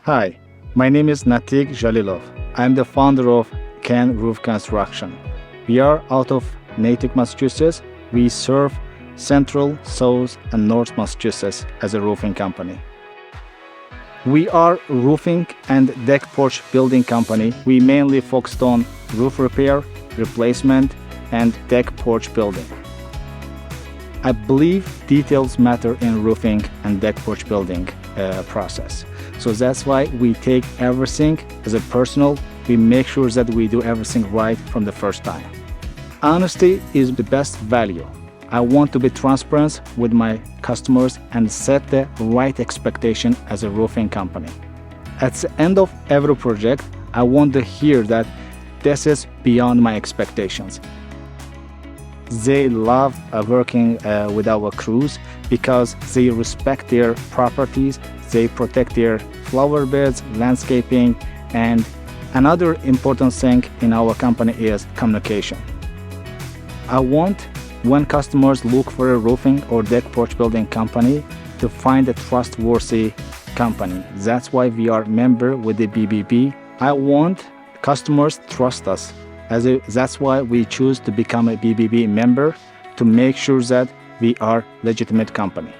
Hi, my name is Natick Jalilov. I'm the founder of Can Roof Construction. We are out of Natick, Massachusetts. We serve Central, South, and North Massachusetts as a roofing company. We are roofing and deck porch building company. We mainly focused on roof repair, replacement, and deck porch building. I believe details matter in roofing and deck porch building process. So that's why we take everything as a personal. We make sure that we do everything right from the first time. Honesty is the best value. I want to be transparent with my customers and set the right expectation as a roofing company. At the end of every project, I want to hear that this is beyond my expectations. They love working with our crews because they respect their properties, they protect their flower beds, landscaping, and another important thing in our company is communication. I want when customers look for a roofing or deck porch building company to find a trustworthy company. That's why we are member with the BBB. I want customers trust us. That's why we choose to become a BBB member to make sure that we are legitimate company.